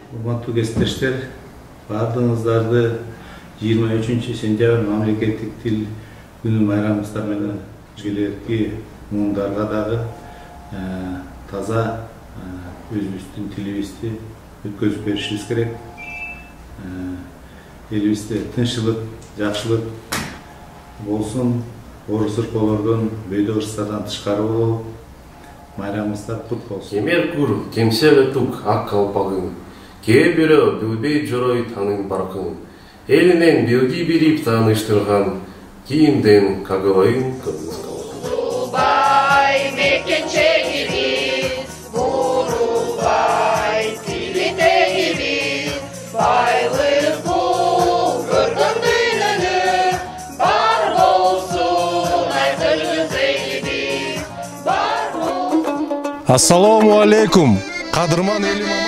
Урматтуу кесиптештер, баардыгыңыздарды 23 сентябрь мамлекеттик тил күнү майрамыңыздар менен келерки муундарга дагы таза өзүбүздүн тилибизди өткөзүп беришибиз керек. Элибизде тынччылык, жакшылык болсун, орус-ыркоолордон, бөйдө ырыстардан тышкары бололу. Майрамыңыздар кут болсун. Кемер кур, кемсел тук ак калпагың, кээ бирөө билбей жорой таның баркың, элинен билги бирип тааныштырган, кийинден кагыбайың кыргыз калпагың. Бурубай мекенчегибиз, бурубай тилитегибиз, байлык бул көргөн дүйнөнү, бар болсун айтылгыс элибиз, бар болсун. Ассаламу алейкум, кадырман элим аман.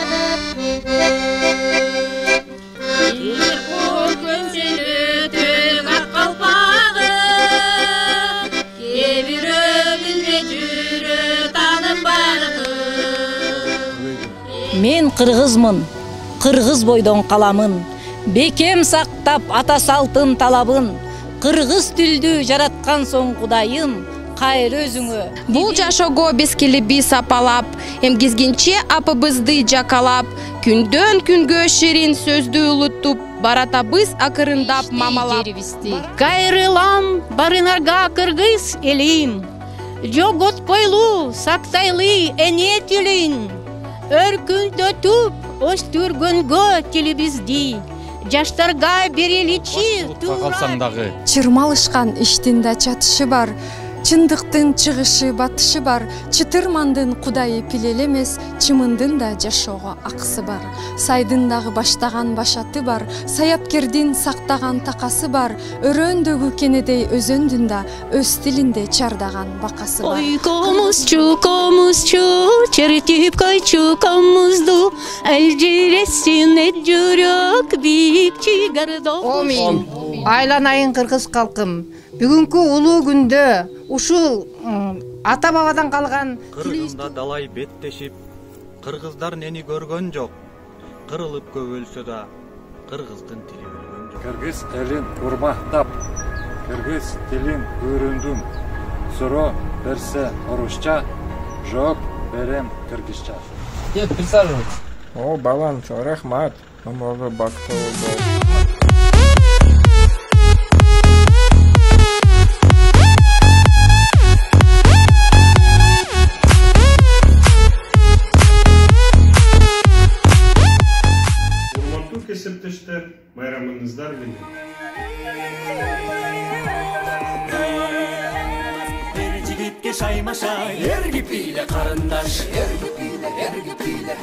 Мен кыргызмын, кыргыз бойдон каламын, бекем сактап ата салтын талабын, кыргыз тилдүү жараткан соң Кудайым, кайыр өзүңө. Бул жашоого биз килиби сапалап, эмгизгенче апыбызды жакалап, күндөн күнгө ширин сөздү улуттуп, баратабыз акырындап мамалап. Кайрылам барыңарга кыргыз элим, жоготпойлу сактайлы эне тилин, өркүндөтүп өстүргөнгө тилибизди, жаштарга бериличи калсаңдагы. Чырмалышкан иштин да чатышы бар, чындыктын чыгышы батышы бар, чытырмандын Кудайы пилел эмес, чымындын да жашоого акысы бар. Сайдын дагы баштаган башаты бар, саяпкердин сактаган такасы бар, өрөөндөгү кенедей өзөндүн да өз тилинде чардаган бакасы бар. Ой комузчу, чертип койчу комузду, элжиресин жүрөк бийик чыгардо. Омин, айланайын кыргыз калкым. Бүгүнкү улуу күндө ушул ата бабадан калган кыргында далай беттешип, кыргыздар нени көргөн жок. Кырылып көп өлсө да, кыргыздын тили өлгөн жок. Кыргыз элин урмактап, кыргыз тилин үйрөндүм. Суроо берсе орусча, жок берем кыргызча. Дед, присаживайтесь. О, балам, рахмат. Мамага бактоо бол. Кесиптештер, майрамыңыздар менен. Бир жигитке шаймашай, эргипиле карындаш, эргипиле.